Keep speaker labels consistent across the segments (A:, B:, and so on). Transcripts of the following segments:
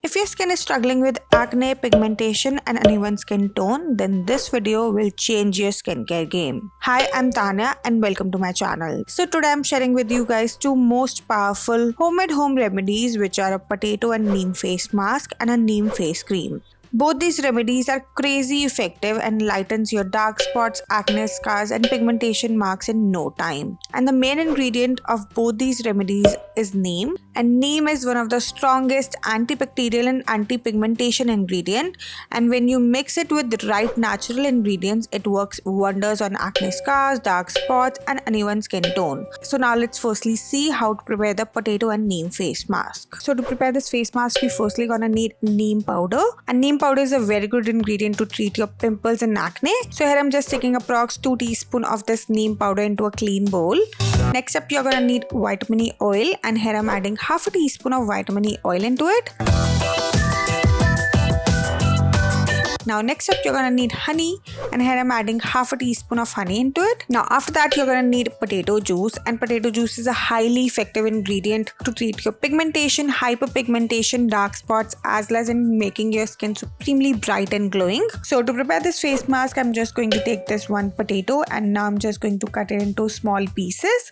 A: If your skin is struggling with acne, pigmentation and uneven skin tone, then this video will change your skincare game. Hi, I'm Tanya and welcome to my channel. So today I'm sharing with you guys two most powerful homemade home remedies, which are a potato and neem face mask and a neem face cream. Both these remedies are crazy effective and lightens your dark spots, acne scars and pigmentation marks in no time. And the main ingredient of both these remedies is neem, and neem is one of the strongest antibacterial and anti-pigmentation ingredient, and when you mix it with the right natural ingredients, it works wonders on acne scars, dark spots and uneven skin tone. So now let's firstly see how to prepare the potato and neem face mask. So to prepare this face mask, we firstly gonna need neem powder, and neem powder is a very good ingredient to treat your pimples and acne. So here I'm just taking approx 2 teaspoons of this neem powder into a clean bowl. Next up, you're gonna need vitamin E oil, and here I'm adding half a teaspoon of vitamin E oil into it. Now next up, you're gonna need honey, and here I'm adding half a teaspoon of honey into it. Now after that, you're gonna need potato juice, and potato juice is a highly effective ingredient to treat your pigmentation, hyperpigmentation, dark spots, as well as in making your skin supremely bright and glowing. So to prepare this face mask, I'm just going to take this one potato and now I'm just going to cut it into small pieces.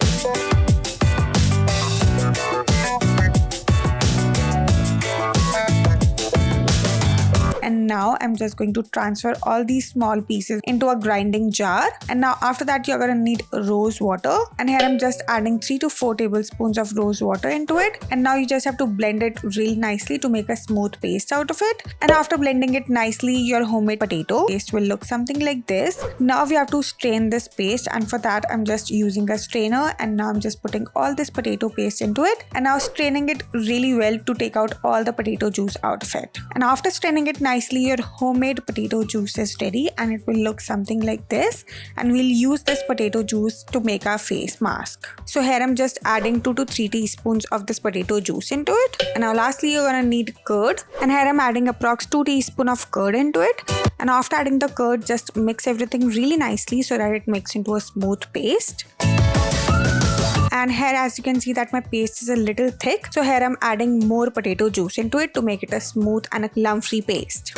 A: And now I'm just going to transfer all these small pieces into a grinding jar. And now after that, you're gonna need rose water, and here I'm just adding 3 to 4 tablespoons of rose water into it. And now you just have to blend it real nicely to make a smooth paste out of it. And after blending it nicely, your homemade potato paste will look something like this. Now we have to strain this paste, and for that I'm just using a strainer, and now I'm just putting all this potato paste into it and now straining it really well to take out all the potato juice out of it. And after straining it nicely, your homemade potato juice is ready, and it will look something like this, and we'll use this potato juice to make our face mask. So here I'm just adding 2 to 3 teaspoons of this potato juice into it. And now lastly, you're gonna need curd, and here I'm adding approx 2 teaspoons of curd into it. And after adding the curd, just mix everything really nicely so that it makes into a smooth paste. And here, as you can see, that my paste is a little thick, so here I'm adding more potato juice into it to make it a smooth and a lump-free paste.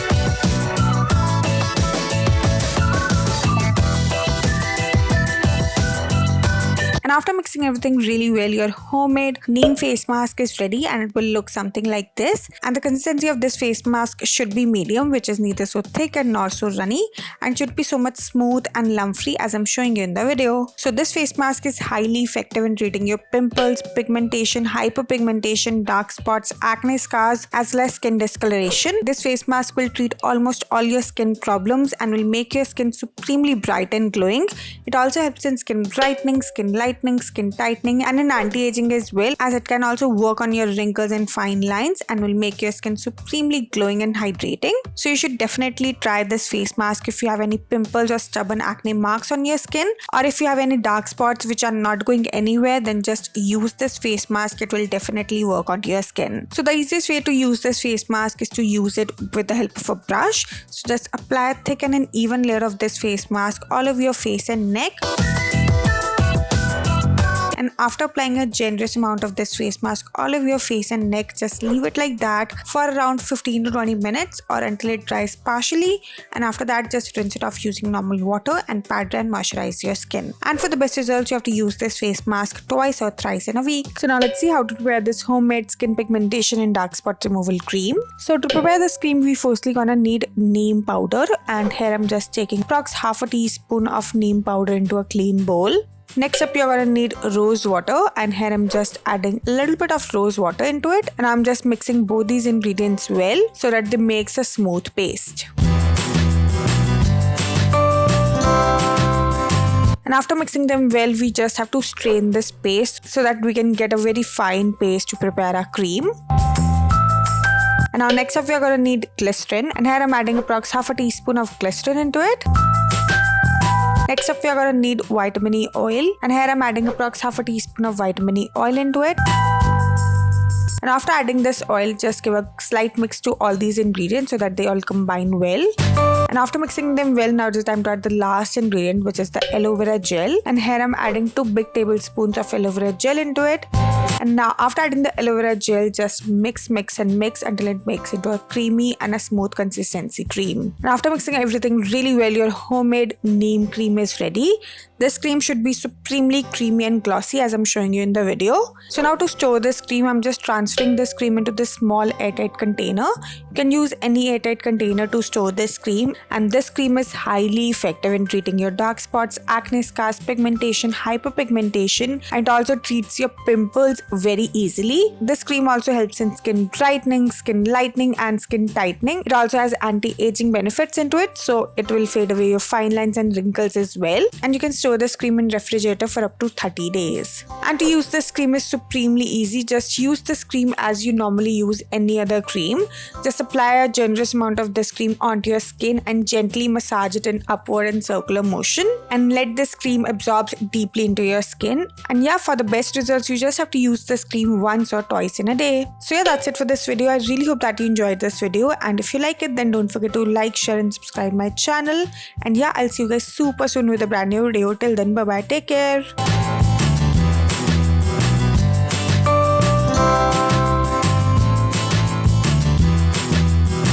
A: And after mixing everything really well, your homemade neem face mask is ready, and it will look something like this. And the consistency of this face mask should be medium, which is neither so thick and nor so runny, and should be so much smooth and lump-free as I'm showing you in the video. So this face mask is highly effective in treating your pimples, pigmentation, hyperpigmentation, dark spots, acne scars, as well as skin discoloration. This face mask will treat almost all your skin problems and will make your skin supremely bright and glowing. It also helps in skin brightening, skin lightening, skin tightening and in anti-aging as well, as it can also work on your wrinkles and fine lines and will make your skin supremely glowing and hydrating. So you should definitely try this face mask if you have any pimples or stubborn acne marks on your skin, or if you have any dark spots which are not going anywhere, then just use this face mask. It will definitely work on your skin. So the easiest way to use this face mask is to use it with the help of a brush. So just apply a thick and an even layer of this face mask all over your face and neck. And after applying a generous amount of this face mask all over your face and neck, just leave it like that for around 15 to 20 minutes or until it dries partially. And after that, just rinse it off using normal water and pat dry and moisturize your skin. And for the best results, you have to use this face mask twice or thrice in a week. So now let's see how to prepare this homemade skin pigmentation and dark spot removal cream. So to prepare this cream, we firstly gonna need neem powder, and here I'm just taking approx half a teaspoon of neem powder into a clean bowl. Next up, you're gonna need rose water, and here I'm just adding a little bit of rose water into it, and I'm just mixing both these ingredients well so that they makes a smooth paste. And after mixing them well, we just have to strain this paste so that we can get a very fine paste to prepare our cream. And now next up, we're gonna need glycerin, and here I'm adding approx half a teaspoon of glycerin into it. Next up, we are going to need vitamin E oil, and here I'm adding approx half a teaspoon of vitamin E oil into it. And after adding this oil, just give a slight mix to all these ingredients so that they all combine well. And after mixing them well, now it's time to add the last ingredient, which is the aloe vera gel. And here I'm adding 2 big tablespoons of aloe vera gel into it. And now after adding the aloe vera gel, just mix until it makes into a creamy and a smooth consistency cream. And after mixing everything really well, your homemade neem cream is ready. This cream should be supremely creamy and glossy as I'm showing you in the video. So now to store this cream, I'm just transferring this cream into this small airtight container. You can use any airtight container to store this cream, and this cream is highly effective in treating your dark spots, acne scars, pigmentation, hyperpigmentation, and it also treats your pimples very easily. This cream also helps in skin brightening, skin lightening, and skin tightening. It also has anti-aging benefits into it, so it will fade away your fine lines and wrinkles as well. And you can store this cream in refrigerator for up to 30 days. And to use this cream is supremely easy. Just use this cream as you normally use any other cream. Just apply a generous amount of this cream onto your skin and gently massage it in upward and circular motion, and let this cream absorb deeply into your skin. And yeah, for the best results, you just have to use this cream once or twice in a day. So yeah, that's it for this video. I really hope that you enjoyed this video, and if you like it, then don't forget to like, share, and subscribe my channel. And yeah, I'll see you guys super soon with a brand new video. Till then, bye bye, take care.